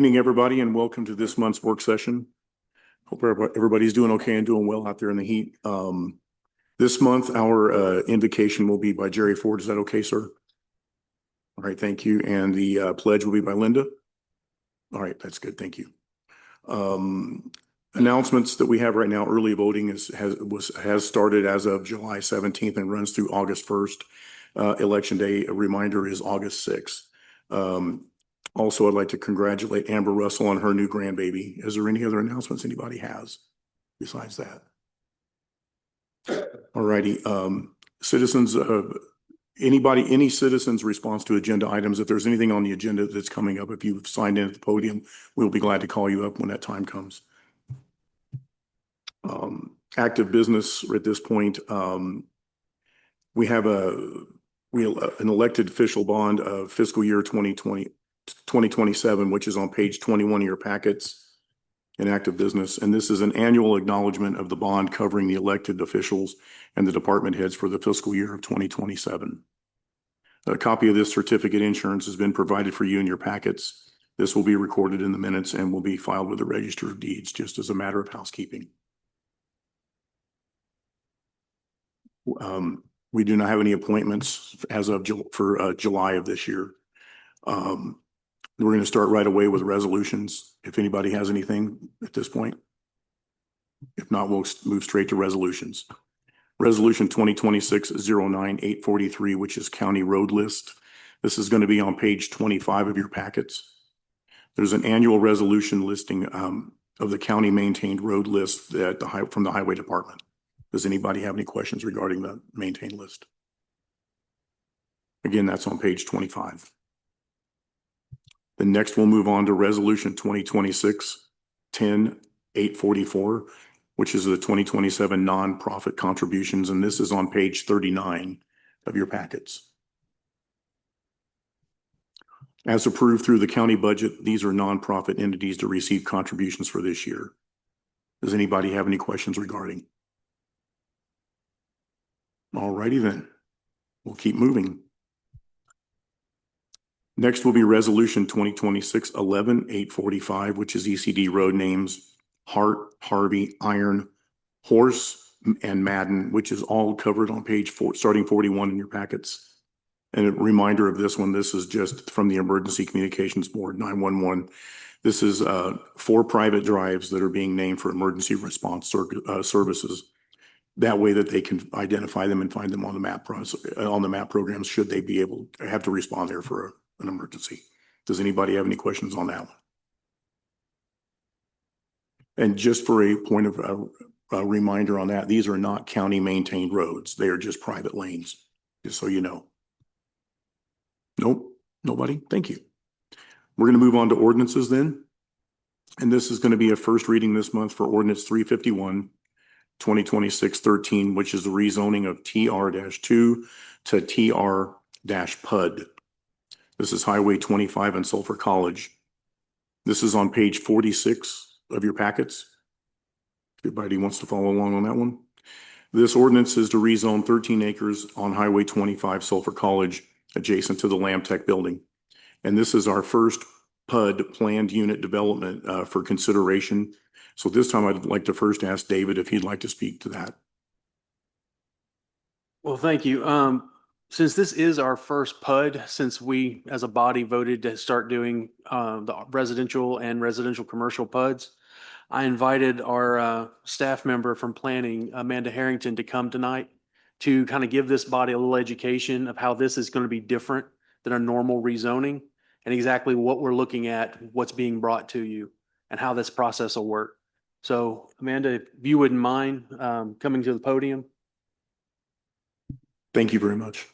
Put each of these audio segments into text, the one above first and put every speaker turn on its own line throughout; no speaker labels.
Evening, everybody, and welcome to this month's work session. Hope everybody's doing okay and doing well out there in the heat. This month, our invocation will be by Jerry Ford. Is that okay, sir? All right, thank you. And the pledge will be by Linda. All right, that's good. Thank you. Announcements that we have right now. Early voting has started as of July 17th and runs through August 1st. Election day, a reminder, is August 6th. Also, I'd like to congratulate Amber Russell on her new grandbaby. Is there any other announcements anybody has besides that? All righty. Citizens, any citizens' response to agenda items, if there's anything on the agenda that's coming up, if you've signed in at the podium, we'll be glad to call you up when that time comes. Active business at this point. We have an elected official bond of fiscal year 2027, which is on page 21 of your packets in active business. And this is an annual acknowledgement of the bond covering the elected officials and the department heads for the fiscal year of 2027. A copy of this certificate insurance has been provided for you in your packets. This will be recorded in the minutes and will be filed with the Register of Deeds, just as a matter of housekeeping. We do not have any appointments as of July of this year. We're going to start right away with resolutions. If anybody has anything at this point. If not, we'll move straight to resolutions. Resolution 2026-09-843, which is county road list. This is going to be on page 25 of your packets. There's an annual resolution listing of the county maintained road list from the highway department. Does anybody have any questions regarding the maintained list? Again, that's on page 25. The next we'll move on to resolution 2026-10-844, which is the 2027 nonprofit contributions. And this is on page 39 of your packets. As approved through the county budget, these are nonprofit entities to receive contributions for this year. Does anybody have any questions regarding? All righty then, we'll keep moving. Next will be resolution 2026-11-845, which is ECD road names Hart, Harvey, Iron, Horse, and Madden, which is all covered on page 4, starting 41 in your packets. And a reminder of this one, this is just from the Emergency Communications Board, 911. This is 4 private drives that are being named for emergency response services. That way that they can identify them and find them on the map programs should they be able to have to respond there for an emergency. Does anybody have any questions on that one? And just for a point of a reminder on that, these are not county maintained roads. They are just private lanes, just so you know. Nope, nobody. Thank you. We're going to move on to ordinances then. And this is going to be a first reading this month for ordinance 351. 2026-13, which is the rezoning of TR-2 to TR-PUD. This is Highway 25 and Sulphur College. This is on page 46 of your packets. If anybody wants to follow along on that one. This ordinance is to rezone 13 acres on Highway 25 Sulphur College adjacent to the Lamtech building. And this is our first PUD planned unit development for consideration. So this time I'd like to first ask David if he'd like to speak to that.
Well, thank you. Since this is our first PUD, since we as a body voted to start doing the residential and residential commercial PUDs, I invited our staff member from planning, Amanda Harrington, to come tonight to kind of give this body a little education of how this is going to be different than a normal rezoning and exactly what we're looking at, what's being brought to you, and how this process will work. So, Amanda, if you wouldn't mind coming to the podium.
Thank you very much.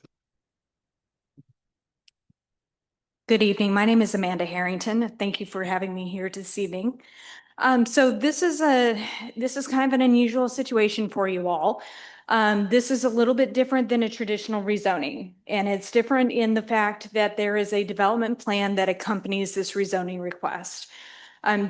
Good evening. My name is Amanda Harrington. Thank you for having me here this evening. So this is kind of an unusual situation for you all. This is a little bit different than a traditional rezoning, and it's different in the fact that there is a development plan that accompanies this rezoning request.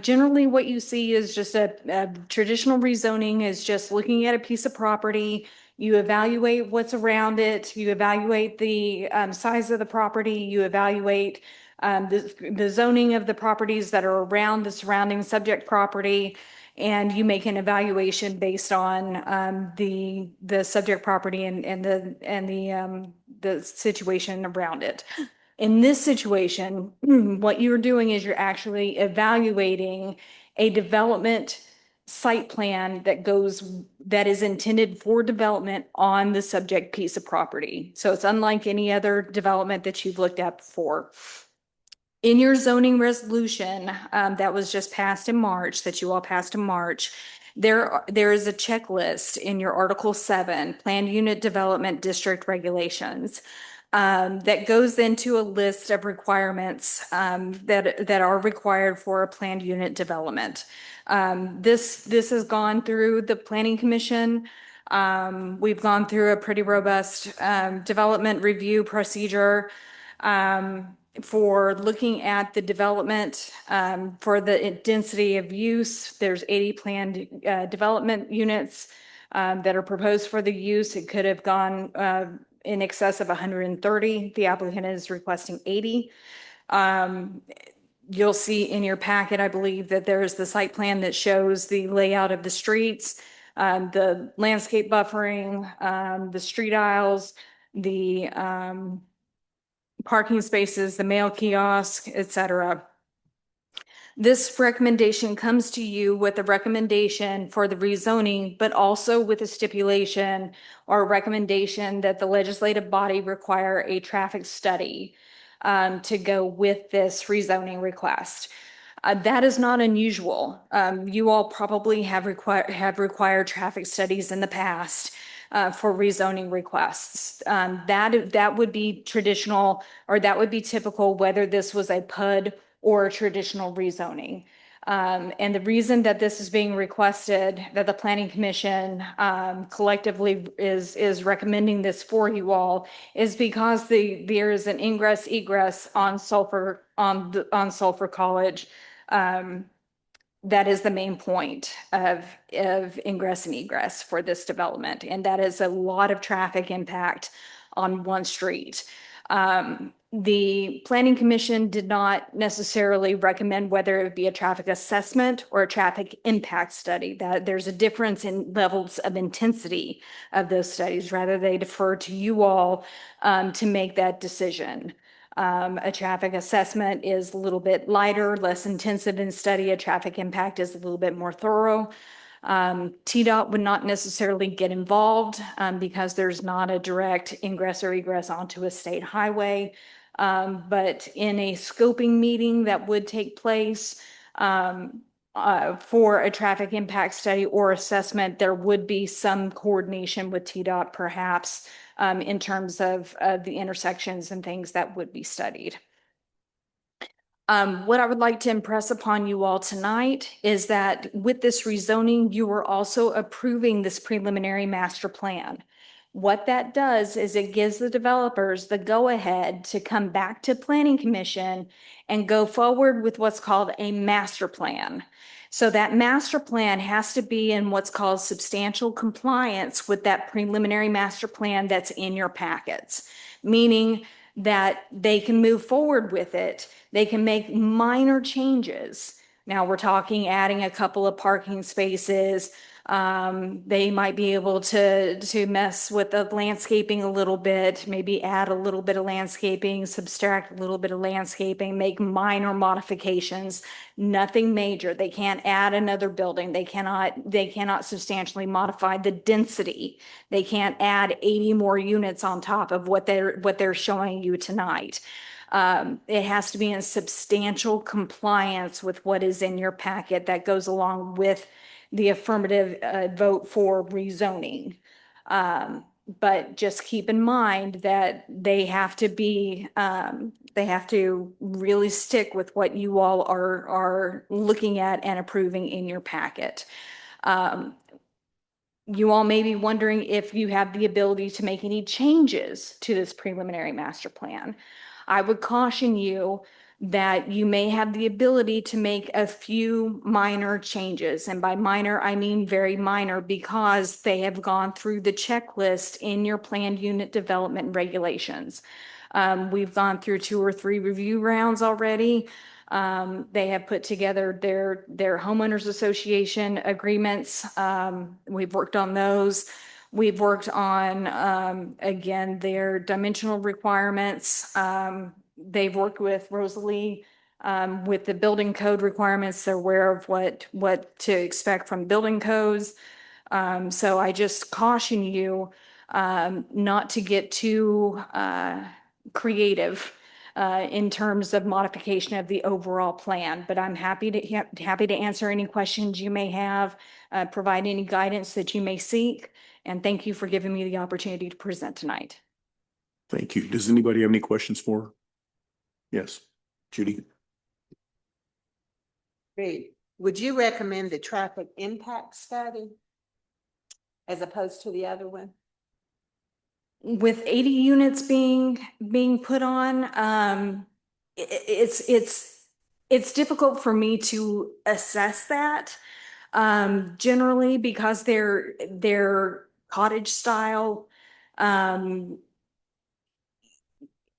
Generally what you see is just a traditional rezoning is just looking at a piece of property. You evaluate what's around it. You evaluate the size of the property. You evaluate the zoning of the properties that are around the surrounding subject property, and you make an evaluation based on the subject property and the situation around it. In this situation, what you're doing is you're actually evaluating a development site plan that is intended for development on the subject piece of property. So it's unlike any other development that you've looked at before. In your zoning resolution that was just passed in March, that you all passed in March, there is a checklist in your Article 7, Planned Unit Development District Regulations, that goes into a list of requirements that are required for a planned unit development. This has gone through the Planning Commission. We've gone through a pretty robust development review procedure for looking at the development for the density of use. There's 80 planned development units that are proposed for the use. It could have gone in excess of 130. The applicant is requesting 80. You'll see in your packet, I believe, that there's the site plan that shows the layout of the streets, the landscape buffering, the street aisles, the parking spaces, the mail kiosk, etc. This recommendation comes to you with a recommendation for the rezoning, but also with a stipulation or a recommendation that the legislative body require a traffic study to go with this rezoning request. That is not unusual. You all probably have required traffic studies in the past for rezoning requests. That would be traditional, or that would be typical, whether this was a PUD or a traditional rezoning. And the reason that this is being requested, that the Planning Commission collectively is recommending this for you all, is because there is an ingress egress on Sulphur College. That is the main point of ingress and egress for this development, and that is a lot of traffic impact on one street. The Planning Commission did not necessarily recommend whether it would be a traffic assessment or a traffic impact study. That there's a difference in levels of intensity of those studies. Rather, they defer to you all to make that decision. A traffic assessment is a little bit lighter, less intensive in study. A traffic impact is a little bit more thorough. TDOT would not necessarily get involved because there's not a direct ingress or egress onto a state highway. But in a scoping meeting that would take place for a traffic impact study or assessment, there would be some coordination with TDOT perhaps in terms of the intersections and things that would be studied. What I would like to impress upon you all tonight is that with this rezoning, you are also approving this preliminary master plan. What that does is it gives the developers the go-ahead to come back to Planning Commission and go forward with what's called a master plan. So that master plan has to be in what's called substantial compliance with that preliminary master plan that's in your packets, meaning that they can move forward with it. They can make minor changes. Now we're talking adding a couple of parking spaces. They might be able to mess with the landscaping a little bit, maybe add a little bit of landscaping, subtract a little bit of landscaping, make minor modifications, nothing major. They can't add another building. They cannot substantially modify the density. They can't add 80 more units on top of what they're showing you tonight. It has to be in substantial compliance with what is in your packet that goes along with the affirmative vote for rezoning. But just keep in mind that they have to really stick with what you all are looking at and approving in your packet. You all may be wondering if you have the ability to make any changes to this preliminary master plan. I would caution you that you may have the ability to make a few minor changes. And by minor, I mean very minor, because they have gone through the checklist in your planned unit development regulations. We've gone through 2 or 3 review rounds already. They have put together their homeowners association agreements. We've worked on those. We've worked on, again, their dimensional requirements. They've worked with Rosalie with the building code requirements. They're aware of what to expect from building codes. So I just caution you not to get too creative in terms of modification of the overall plan, but I'm happy to answer any questions you may have, provide any guidance that you may seek, and thank you for giving me the opportunity to present tonight.
Thank you. Does anybody have any questions for her? Yes, Judy.
Great. Would you recommend the traffic impact study as opposed to the other one?
With 80 units being put on, it's difficult for me to assess that. Generally because they're cottage style.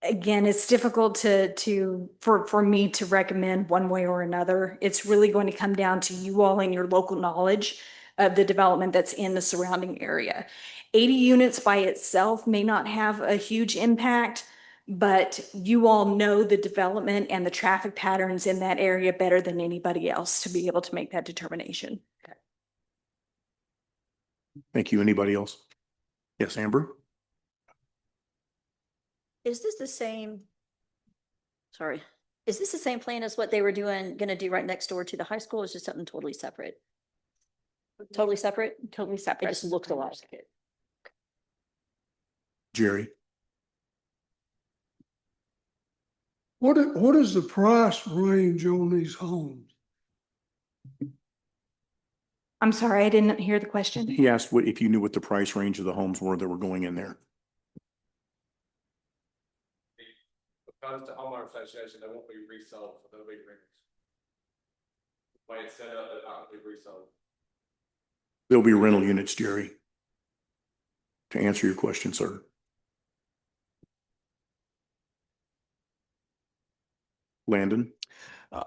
Again, it's difficult for me to recommend one way or another. It's really going to come down to you all and your local knowledge of the development that's in the surrounding area. 80 units by itself may not have a huge impact, but you all know the development and the traffic patterns in that area better than anybody else to be able to make that determination.
Thank you. Anybody else? Yes, Amber?
Is this the same? Sorry, is this the same plan as what they were gonna do right next door to the high school? Or is just something totally separate? Totally separate?
Totally
It
separate.
just looks a lot like it.
Jerry?
What is the price range on these homes?
I'm sorry, I didn't hear the question.
He asked if you knew what the price range of the homes were that were going in there.
Because the homeowner association, they won't be resold, so they'll be renters. The way it's set up, they're not gonna be resold.
There'll be rental units, Jerry. To answer your question, sir. Landon?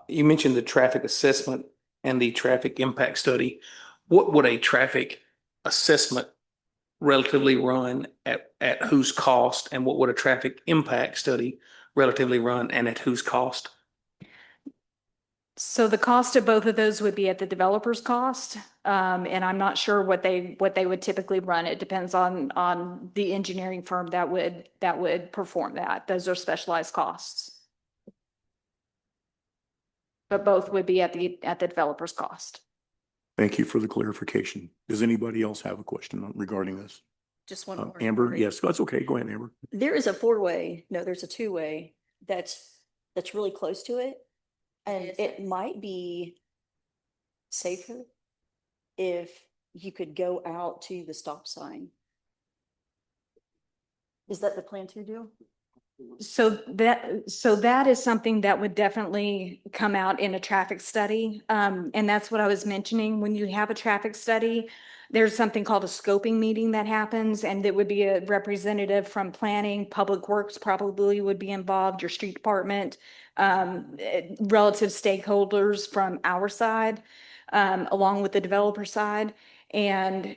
You mentioned the traffic assessment and the traffic impact study. What would a traffic assessment relatively run at whose cost? And what would a traffic impact study relatively run and at whose cost?
So the cost of both of those would be at the developer's cost. And I'm not sure what they would typically run. It depends on the engineering firm that would perform that. Those are specialized costs. But both would be at the developer's cost.
Thank you for the clarification. Does anybody else have a question regarding this?
Just one more.
Amber?
sorry.
Yes, that's okay. Go ahead, Amber.
There is a there's a 2-way that's really close to it. And it might be safer if you could go out to the stop sign. Is that the plan to do?
So that is something that would definitely come out in a traffic study. And that's what I was mentioning. When you have a traffic study, there's something called a scoping meeting that happens, and it would be a representative from planning, public works probably would be involved, your street department, relative stakeholders from our side, along with the developer side. And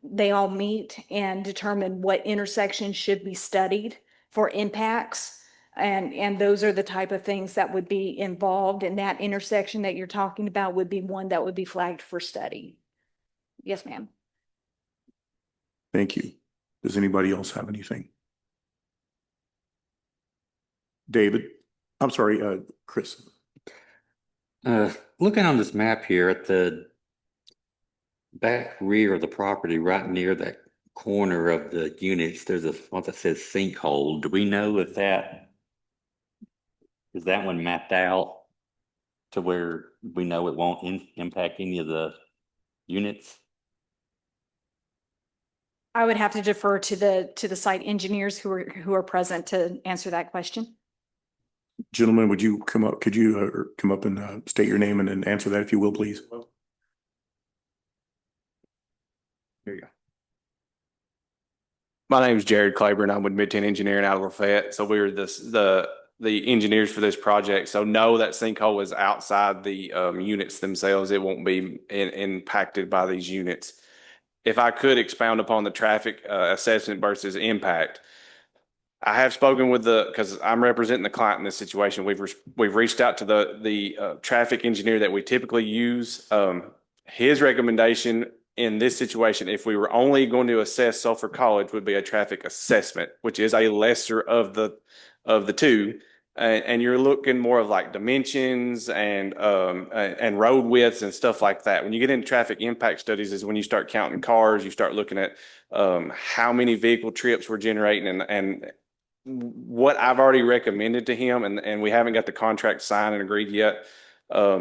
they all meet and determine what intersections should be studied for impacts. And those are the type of things that would be involved, and that intersection that you're talking about would be one that would be flagged for study. Yes, ma'am.
Thank you. Does anybody else have anything? David? I'm sorry, Chris.
Looking on this map here at the back rear of the property, right near that corner of the units, there's a one that says sinkhole. Do we know if that is that one mapped out to where we know it won't impact any of the units?
I would have to defer to the site engineers who are present to answer that question.
Gentlemen, would you come up? Could you come up and state your name and then answer that if you will, please? Here you go.
My name is Jared Claiborne. I'm with Mid-10 Engineering out of Lafayette. So we were the engineers for this project. So no, that sinkhole is outside the units themselves. It won't be impacted by these units. If I could expound upon the traffic assessment versus impact, I have spoken with because I'm representing the client in this situation. We've reached out to the traffic engineer that we typically use. His recommendation in this situation, if we were only going to assess Sulphur College, would be a traffic assessment, which is a lesser of the two. And you're looking more of like dimensions and road widths and stuff like that. When you get into traffic impact studies is when you start counting cars, you start looking at how many vehicle trips we're generating and what I've already recommended to him, and we haven't got the contract signed and agreed yet,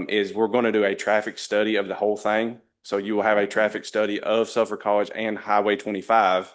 is we're going to do a traffic study of the whole thing. So you will have a traffic study of Sulphur College and Highway 25,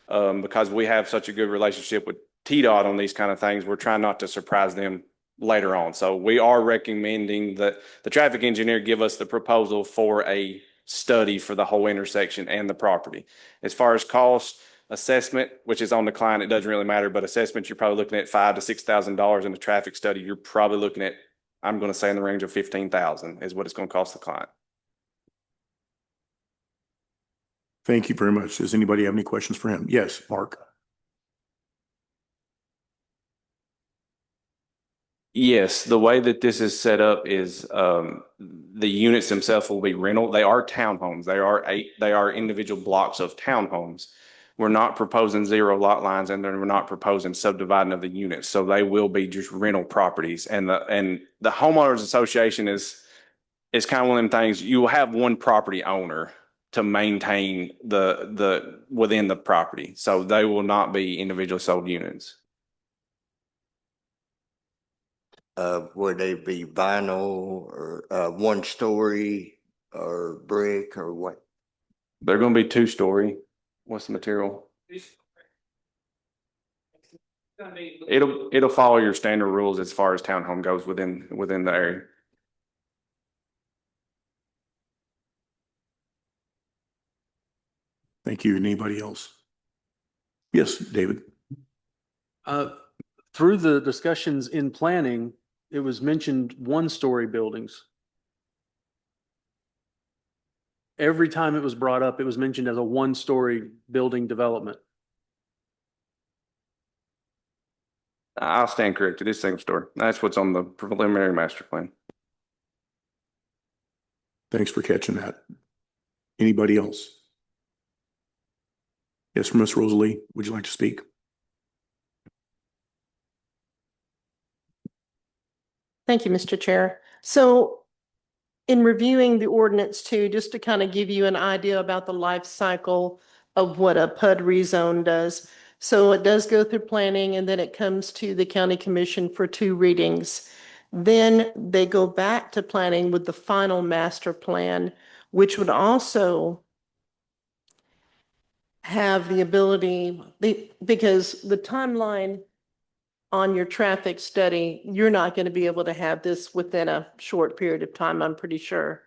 because we have such a good relationship with TDOT on these kind of things. We're trying not to surprise them later on. So we are recommending that the traffic engineer give us the proposal for a study for the whole intersection and the property. As far as cost, assessment, which is on the client, it doesn't really matter, but assessment, you're probably looking at $5,000 to $6,000. In a traffic study, you're probably looking at, I'm going to say in the range of $15,000 is what it's going to cost the client.
Thank you very much. Does anybody have any questions for him? Yes, Mark.
Yes, the way that this is set up is the units themselves will be rental. They are townhomes. They are individual blocks of townhomes. We're not proposing zero lot lines, and then we're not proposing subdividing of the units. So they will be just rental properties. And the homeowners association is kind of one of them things. You will have one property owner to maintain the within the property. So they will not be individually sold units.
Would they be vinyl or one story or brick or what?
They're going to be 2-story. What's the material? It'll follow your standard rules as far as townhome goes within the area.
Thank you. Anybody else? Yes, David.
Through the discussions in planning, it was mentioned 1-story buildings. Every time it was brought up, it was mentioned as a 1-story building development.
I'll stand corrected. It's single story. That's what's on the preliminary master plan.
Thanks for catching that. Anybody else? Yes, Ms. Rosalie, would you like to speak?
Thank you, Mr. Chair. So in reviewing the ordinance too, just to kind of give you an idea about the life cycle of what a PUD rezone does. So it does go through planning and then it comes to the county commission for 2 readings. Then they go back to planning with the final master plan, which would also have the ability, because the timeline on your traffic study, you're not going to be able to have this within a short period of time, I'm pretty sure.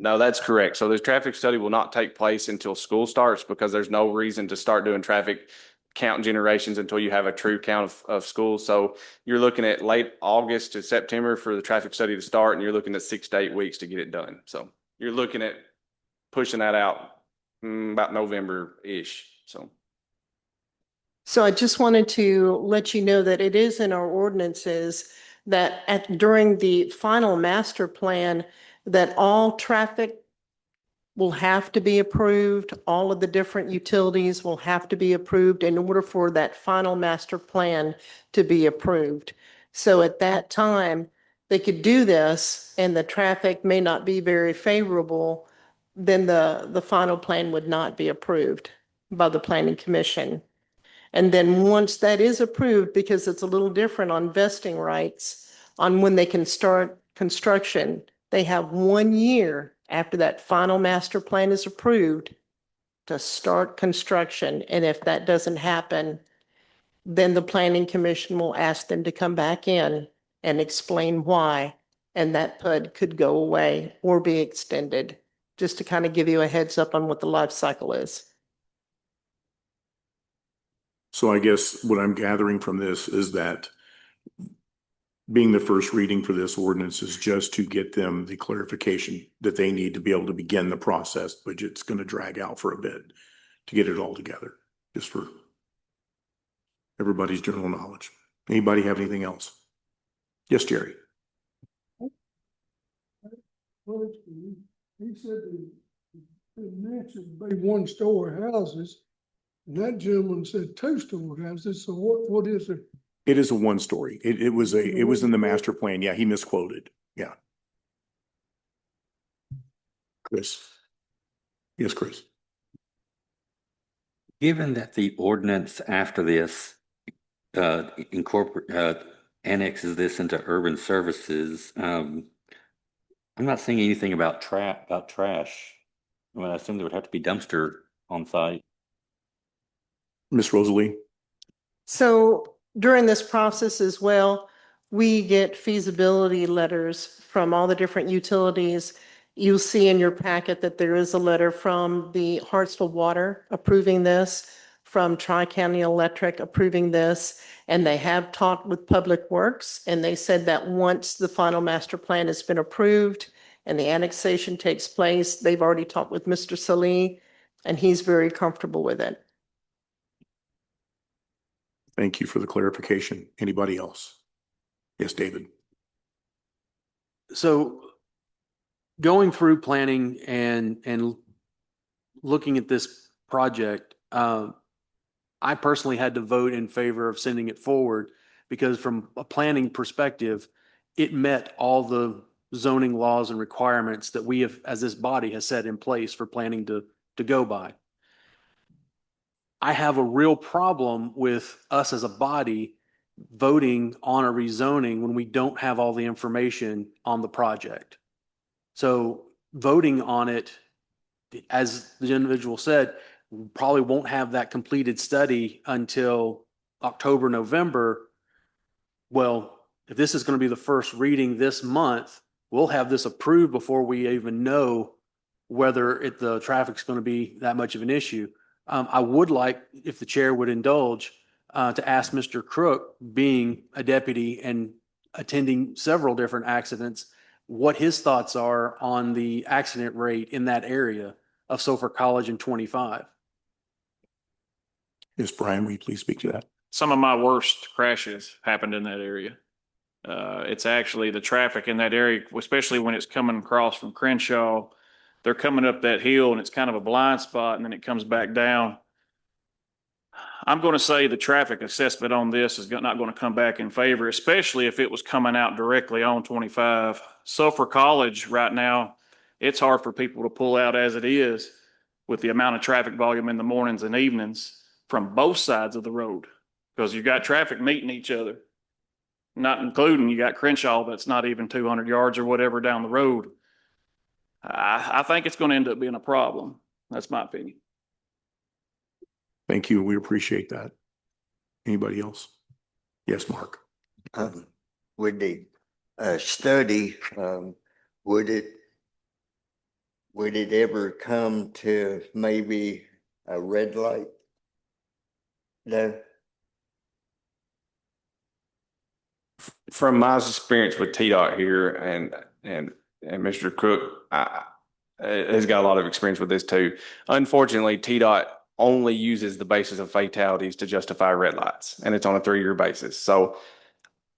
No, that's correct. So the traffic study will not take place until school starts because there's no reason to start doing traffic count generations until you have a true count of schools. So you're looking at late August to September for the traffic study to start, and you're looking at 6 to 8 weeks to get it done. So you're looking at pushing that out about November-ish.
So I just wanted to let you know that it is in our ordinances that during the final master plan, that all traffic will have to be approved. All of the different utilities will have to be approved in order for that final master plan to be approved. So at that time, they could do this and the traffic may not be very favorable, then the final plan would not be approved by the planning commission. And then once that is approved, because it's a little different on vesting rights on when they can start construction, they have 1 year after that final master plan is approved to start construction. And if that doesn't happen, then the planning commission will ask them to come back in and explain why. And that PUD could go away or be extended, just to kind of give you a heads up on what the life cycle is.
So I guess what I'm gathering from this is that being the first reading for this ordinance is just to get them the clarification that they need to be able to begin the process, but it's going to drag out for a bit to get it all together, just for everybody's general knowledge. Anybody have anything else? Yes, Jerry.
He said the mansion be one-story houses, and that gentleman said two-story houses, so what is it?
It is a one-story. It was in the master plan. Yeah, he misquoted. Yeah. Chris. Yes, Chris.
Given that the ordinance after this annexes this into urban services, I'm not seeing anything about trash. I mean, I assume there would have to be dumpster on site.
Miss Rosalie.
So during this process as well, we get feasibility letters from all the different utilities. You'll see in your packet that there is a letter from the Hartsville Water approving this, from Tri-County Electric approving this, and they have talked with Public Works, and they said that once the final master plan has been approved and the annexation takes place, they've already talked with Mr. Salee, and he's very comfortable with it.
Thank you for the clarification. Anybody else? Yes, David.
So going through planning and looking at this project, I personally had to vote in favor of sending it forward because from a planning perspective, it met all the zoning laws and requirements that we have, as this body has set in place for planning to go by. I have a real problem with us as a body voting on a rezoning when we don't have all the information on the project. So voting on it, as the individual said, probably won't have that completed study until October, November. Well, if this is going to be the first reading this month, we'll have this approved before we even know whether the traffic's going to be that much of an issue. I would like, if the chair would indulge, to ask Mr. Crook, being a deputy and attending several different accidents, what his thoughts are on the accident rate in that area of Sulphur College and 25.
Yes, Brian, will you please speak to that?
Some of my worst crashes happened in that area. It's actually the traffic in that area, especially when it's coming across from Crenshaw. They're coming up that hill and it's kind of a blind spot and then it comes back down. I'm going to say the traffic assessment on this is not going to come back in favor, especially if it was coming out directly on 25. Sulphur College right now, it's hard for people to pull out as it is with the amount of traffic volume in the mornings and evenings from both sides of the road, because you've got traffic meeting each other, not including you got Crenshaw that's not even 200 yards or whatever down the road. I think it's going to end up being a problem. That's my opinion.
Thank you. We appreciate that. Anybody else? Yes, Mark.
With the study, would it ever come to maybe a red light? No.
From my experience with TDOT here and Mr. Crook, has got a lot of experience with this too. Unfortunately, TDOT only uses the basis of fatalities to justify red lights, and it's on a 3-year basis. So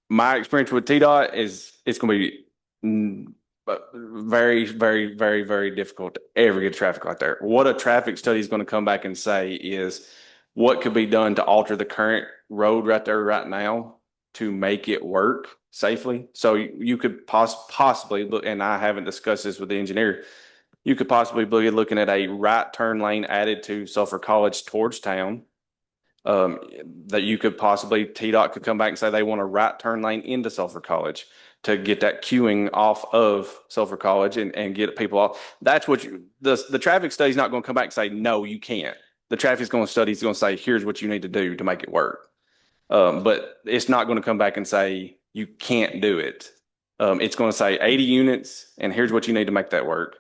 my experience with TDOT is it's going to be very, very, very, very difficult to ever get traffic light there. What a traffic study is going to come back and say is what could be done to alter the current road right there right now to make it work safely. So you could possibly look, and I haven't discussed this with the engineer, you could possibly be looking at a right turn lane added to Sulphur College towards town. That you could possibly, TDOT could come back and say they want a right turn lane into Sulphur College to get that queuing off of Sulphur College and get people off. That's what the traffic study is not going to come back and say, no, you can't. The traffic's going to study, it's going to say, here's what you need to do to make it work. But it's not going to come back and say, you can't do it. It's going to say 80 units and here's what you need to make that work.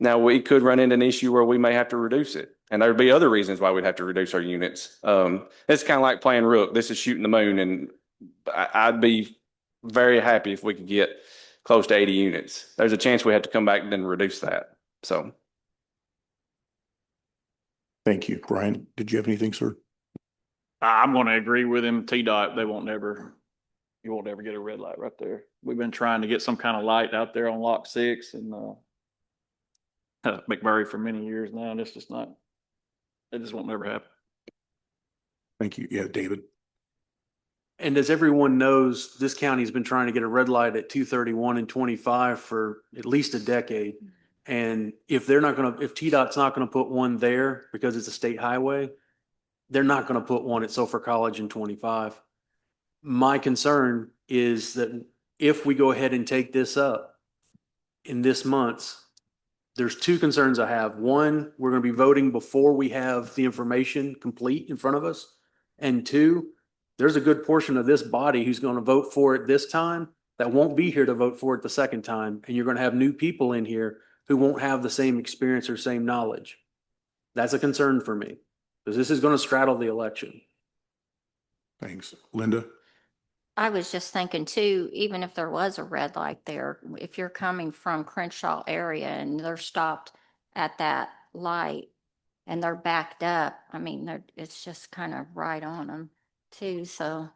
Now we could run into an issue where we may have to reduce it. And there'd be other reasons why we'd have to reduce our units. It's kind of like playing rook. This is shooting the moon, and I'd be very happy if we could get close to 80 units. There's a chance we have to come back and then reduce that. So.
Thank you. Brian, did you have anything, sir?
I'm going to agree with him. TDOT, you won't ever get a red light right there. We've been trying to get some kind of light out there on Lock 6 and McMurray for many years now, and it's just not, it just won't never happen.
Thank you. Yeah, David.
And as everyone knows, this county's been trying to get a red light at 231 and 25 for at least a decade. And if TDOT's not gonna put one there because it's a state highway, they're not gonna put one at Sulphur College in 25. My concern is that if we go ahead and take this up in this month's, there's two concerns I have. One, we're gonna be voting before we have the information complete in front of us. And two, there's a good portion of this body who's gonna vote for it this time that won't be here to vote for it the second time. And you're gonna have new people in here who won't have the same experience or same knowledge. That's a concern for me, because this is gonna straddle the election.
Thanks. Linda?
I was just thinking too, even if there was a red light there, if you're coming from Crenshaw area and they're stopped at that light and they're backed up, I mean, it's just kind of right on them too, so.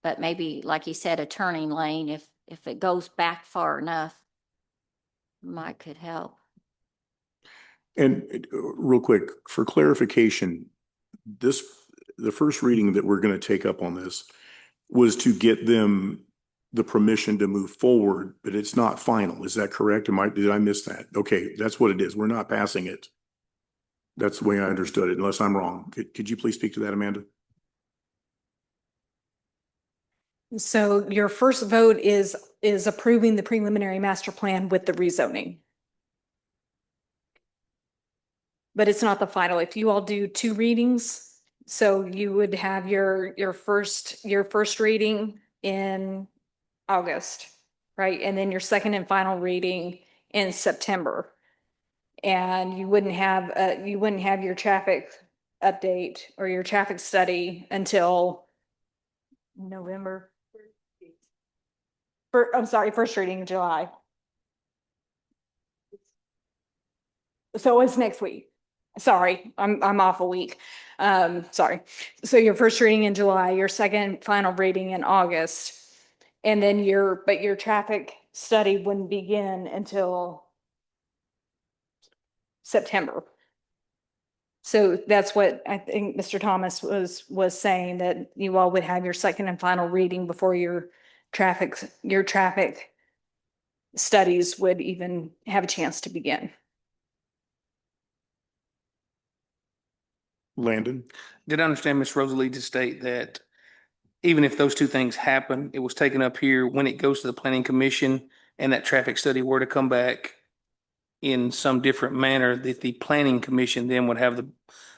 But maybe, like you said, a turning lane, if it goes back far enough, could help.
And real quick, for clarification, the first reading that we're going to take up on this was to get them the permission to move forward, but it's not final. Is that correct? Did I miss that? Okay, that's what it is. We're not passing it. That's the way I understood it, unless I'm wrong. Could you please speak to that, Amanda?
So your first vote is approving the preliminary master plan with the rezoning. But it's not the final. If you all do two readings, so you would have your first reading in August, right? And then your second and final reading in September. And you wouldn't have your traffic update or your traffic study until November. First reading in July. So it's next week. Sorry, I'm off a week. Sorry. So your first reading in July, your second final reading in August, and then your traffic study wouldn't begin until September. So that's what I think Mr. Thomas was saying, that you all would have your second and final reading before your traffic studies would even have a chance to begin.
Landon?
Did I understand Ms. Rosalie to state that even if those two things happen, it was taken up here when it goes to the planning commission and that traffic study were to come back in some different manner, that the planning commission then would have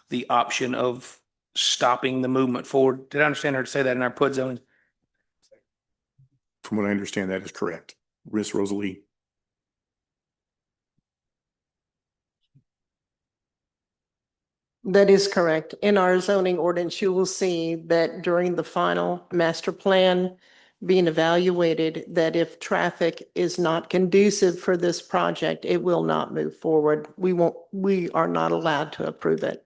the option of stopping the movement forward? Did I understand her to say that in our PUD zoning?
From what I understand, that is correct. Ms. Rosalie?
That is correct. In our zoning ordinance, you will see that during the final master plan being evaluated, that if traffic is not conducive for this project, it will not move forward. We are not allowed to approve it.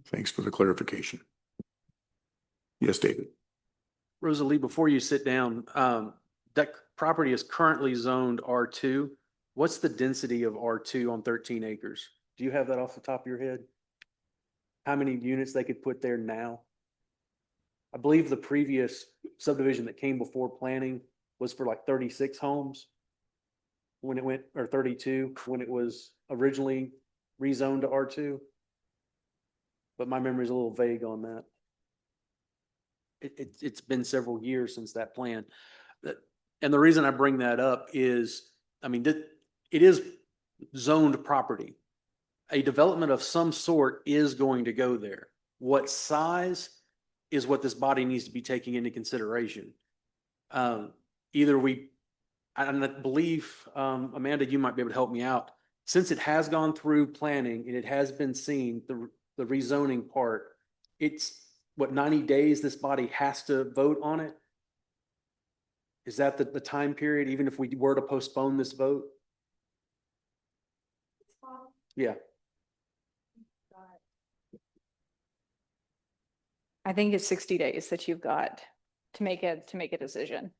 Thanks for the clarification. Yes, David.
Rosalie, before you sit down, that property is currently zoned R2. What's the density of R2 on 13 acres? Do you have that off the top of your head? How many units they could put there now? I believe the previous subdivision that came before planning was for like 36 homes when it went, or 32 when it was originally rezoned to R2. But my memory is a little vague on that. It's been several years since that plan. And the reason I bring that up is, I mean, it is zoned property. A development of some sort is going to go there. What size is what this body needs to be taking into consideration. I believe, Amanda, you might be able to help me out. since it has gone through planning and it has been seen, the rezoning part, it's what, 90 days this body has to vote on it? Is that the time period, even if we were to postpone this vote? Yeah.
I think it's 60 days that you've got to make a decision.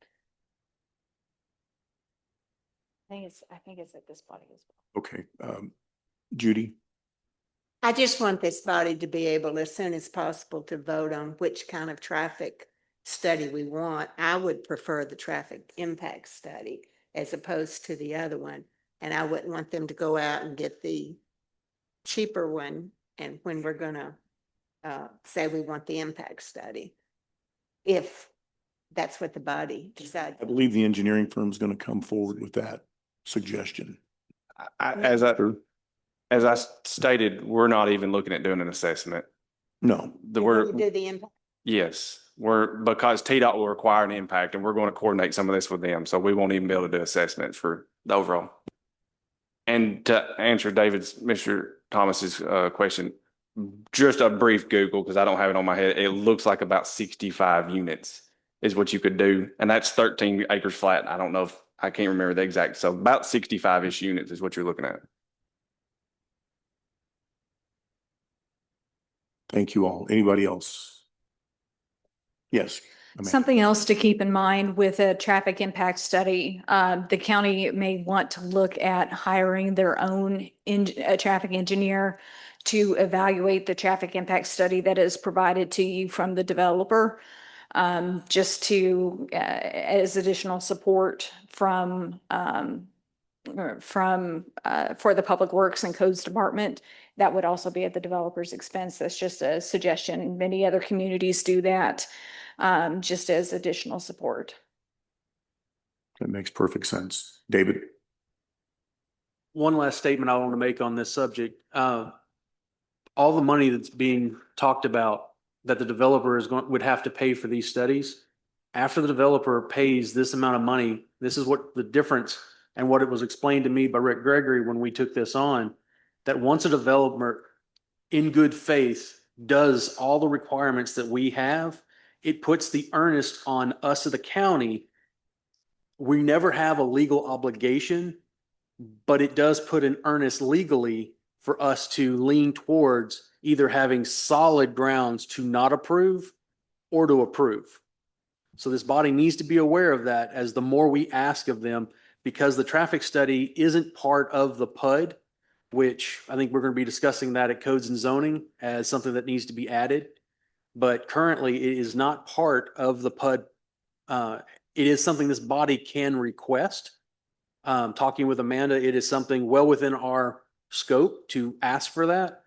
I think it's at this body as well.
Okay, Judy?
I just want this body to be able, as soon as possible, to vote on which kind of traffic study we want. I would prefer the traffic impact study as opposed to the other one. And I wouldn't want them to go out and get the cheaper one. And when we're gonna say we want the impact study, if that's what the body decides.
I believe the engineering firm is going to come forward with that suggestion.
As I stated, we're not even looking at doing an assessment.
No,
You do the impact.
Yes, because TDOT will require an impact and we're going to coordinate some of this with them. So we won't even be able to do assessments for the overall. And to answer Mr. Thomas's question, just a brief Google, because I don't have it on my head. It looks like about 65 units is what you could do. And that's 13 acres flat. I don't know if I can't remember the exact. So about 65-ish units is what you're looking at.
Thank you all. Anybody else? Yes. Amanda.
Something else to keep in mind with a traffic impact study, the county may want to look at hiring their own traffic engineer to evaluate the traffic impact study that is provided to you from the developer, just to, as additional support for the Public Works and Codes Department. That would also be at the developer's expense. That's just a suggestion. Many other communities do that, just as additional support.
That makes perfect sense. David?
One last statement I want to make on this subject. All the money that's being talked about that the developer would have to pay for these studies, after the developer pays this amount of money, this is what the difference and what it was explained to me by Rick Gregory when we took this on, that once a developer in good faith does all the requirements that we have, it puts the earnest on us as the county. We never have a legal obligation, but it does put an earnest legally for us to lean towards either having solid grounds to not approve or to approve. So this body needs to be aware of that as the more we ask of them, because the traffic study isn't part of the PUD, which I think we're going to be discussing that at Codes and Zoning as something that needs to be added. But currently it is not part of the PUD. It is something this body can request. Talking with Amanda, it is something well within our scope to ask for that.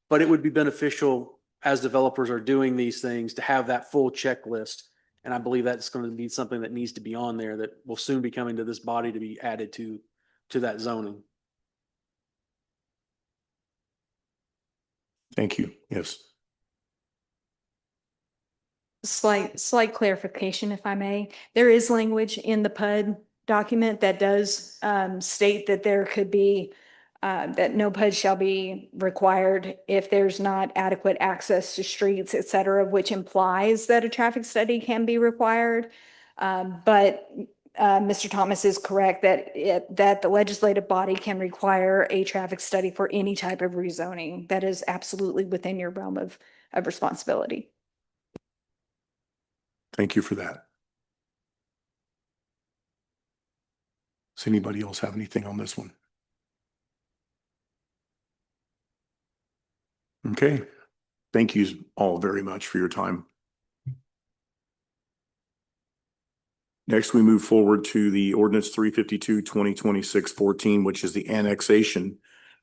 But it would be beneficial as developers are doing these things to have that full checklist. And I believe that's going to be something that needs to be on there that will soon be coming to this body to be added to that zoning.
Thank you. Yes.
Slight clarification, if I may. There is language in the PUD document that does state that there could be that no PUD shall be required if there's not adequate access to streets, et cetera, which implies that a traffic study can be required. But Mr. Thomas is correct that the legislative body can require a traffic study for any type of rezoning. That is absolutely within your realm of responsibility.
Thank you for that. Does anybody else have anything on this one? Okay. Thank you all very much for your time. Next, we move forward to the ordinance 352-2026-14, which is the annexation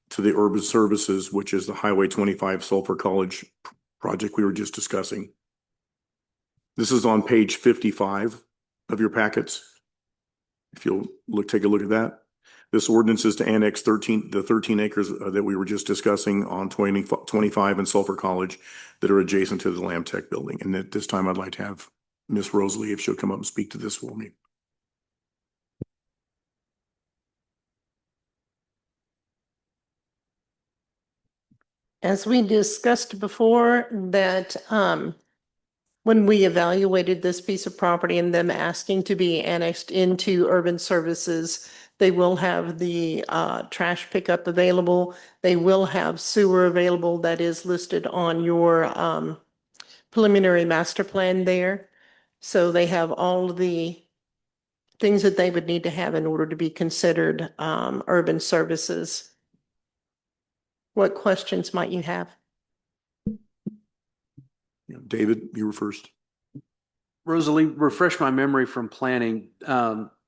to the urban services, which is the Highway 25 Sulphur College project we were just discussing. This is on page 55 of your packets. If you'll take a look at that. This ordinance is to annex the 13 acres that we were just discussing on 25 and Sulphur College that are adjacent to the Lam Tech building. And at this time, I'd like to have Miss Rosalie, if she'll come up and speak to this for me.
As we discussed before, that when we evaluated this piece of property and them asking to be annexed into urban services, they will have the trash pickup available. They will have sewer available that is listed on your preliminary master plan there. So they have all the things that they would need to have in order to be considered urban services. What questions might you have?
Yeah, David, you were first.
Rosalie, refresh my memory from planning.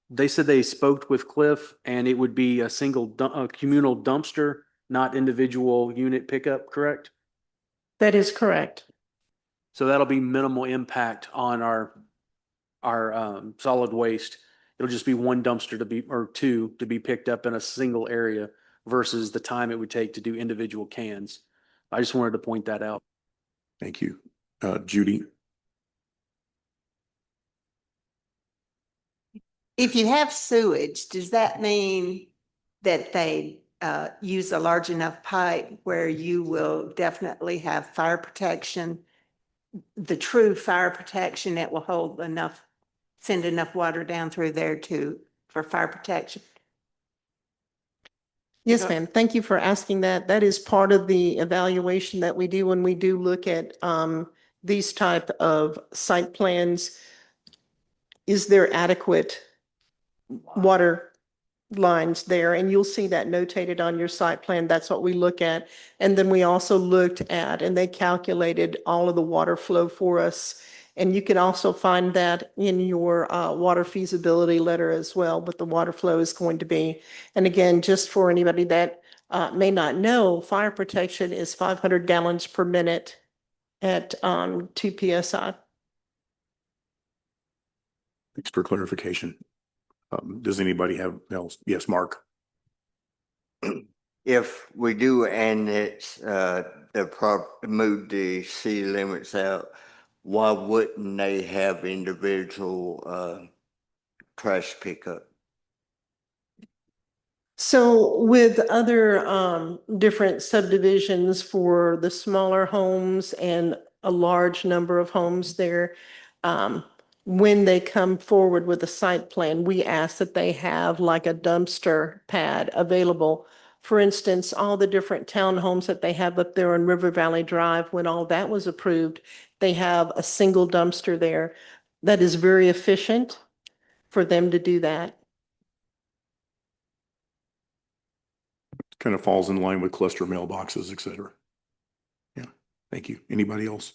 They said they spoke with Cliff and it would be a a communal dumpster, not individual unit pickup, correct?
That is correct.
So that'll be minimal impact on our solid waste. It'll just be one dumpster to be, or two to be picked up in a single area versus the time it would take to do individual cans. I just wanted to point that out.
Thank you. Judy?
If you have sewage, does that mean that they use a large enough pipe where you will definitely have fire protection? The true fire protection that will hold enough, send enough water down through there for fire protection?
Yes, ma'am. Thank you for asking that. That is part of the evaluation that we do when we do look at these type of site plans. Is there adequate water lines there? And you'll see that notated on your site plan. That's what we look at. And then we also looked at, and they calculated all of the water flow for us. And you can also find that in your water feasibility letter as well, what the water flow is going to be. And again, just for anybody that may not know, fire protection is 500 gallons per minute at 2 PSI.
Thanks for clarification. Does anybody have else? Yes, Mark.
If we do annex move the city limits out, why wouldn't they have individual trash pickup?
So with other different subdivisions for the smaller homes and a large number of homes there, when they come forward with a site plan, we ask that they have like a dumpster pad available. For instance, all the different townhomes that they have up there on River Valley Drive, when all that was approved, they have a single dumpster there. That is very efficient for them to do that.
Kind of falls in line with cluster mailboxes, et cetera. Yeah, thank you. Anybody else?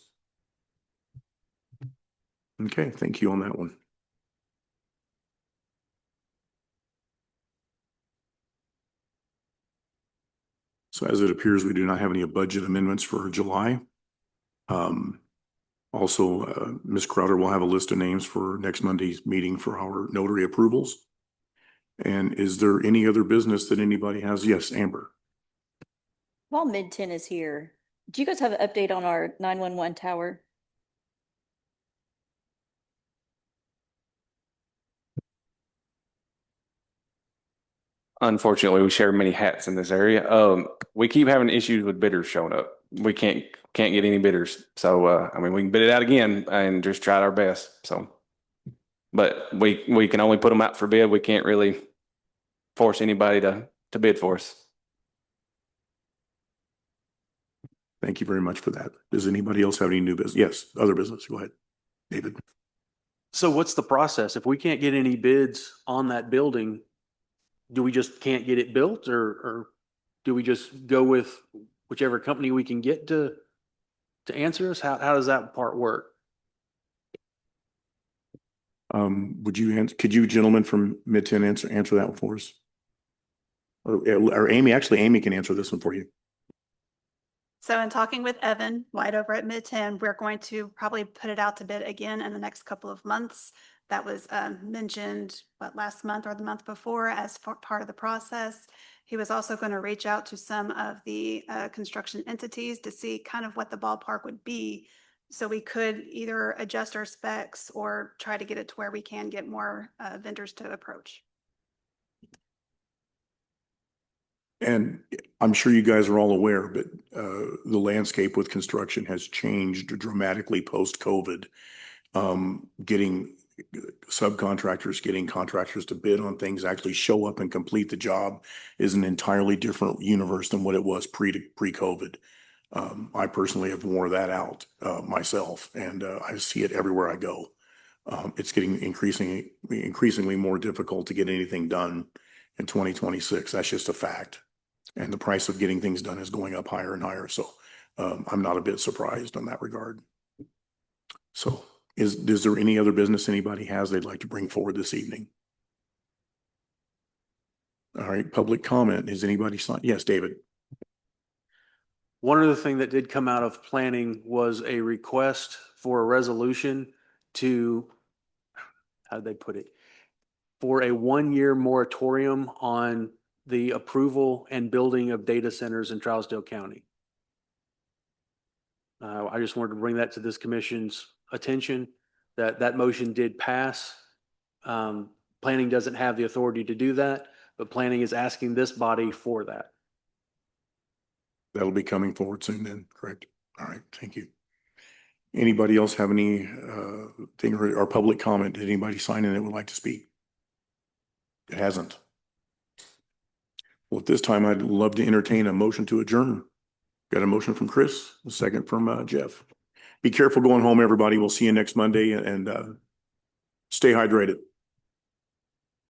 Okay, thank you on that one. So as it appears, we do not have any budget amendments for July. Also, Ms. Crowder will have a list of names for next Monday's meeting for our notary approvals. And is there any other business that anybody has? Yes, Amber.
While Mid-10 is here, do you guys have an update on our 911 tower?
Unfortunately, we share many hats in this area. We keep having issues with bidders showing up. We can't get any bidders. So, I mean, we can bid it out again and just try our best. So, but we can only put them out for bid. We can't really force anybody to bid for us.
Thank you very much for that. Does anybody else have any new business? Yes, other business. Go ahead, David.
So what's the process? If we can't get any bids on that building, do we just can't get it built, or do we just go with whichever company we can get to answer us? How does that part work?
Would you could you gentlemen from Mid-10 answer that one for us? Or Amy, actually Amy can answer this one for you.
So in talking with Evan White over at Mid-10, we're going to probably put it out to bid again in the next couple of months. That was mentioned last month or the month before as part of the process. He was also going to reach out to some of the construction entities to see kind of what the ballpark would be. So we could either adjust our specs or try to get it to where we can get more vendors to approach.
And I'm sure you guys are all aware, but the landscape with construction has changed dramatically post-COVID. Getting subcontractors, getting contractors to bid on things, actually show up and complete the job is an entirely different universe than what it was pre-COVID. I personally have wore that out myself, and I see it everywhere I go. It's getting increasingly more difficult to get anything done in 2026. That's just a fact. And the price of getting things done is going up higher and higher. So I'm not a bit surprised on that regard. So is there any other business anybody has they'd like to bring forward this evening? All right, public comment. Is anybody signed? Yes, David.
One other thing that did come out of planning was a request for a resolution to, how did they put it? For a 1-year moratorium on the approval and building of data centers in Trousdale County. I just wanted to bring that to this commission's attention, that motion did pass. Planning doesn't have the authority to do that, but planning is asking this body for that.
That'll be coming forward soon then, correct? All right, thank you. Anybody else have any thing or public comment? Did anybody sign in that would like to speak? It hasn't. Well, at this time, I'd love to entertain a motion to adjourn. Got a motion from Chris, a second from Jeff. Be careful going home, everybody. We'll see you next Monday, and stay hydrated.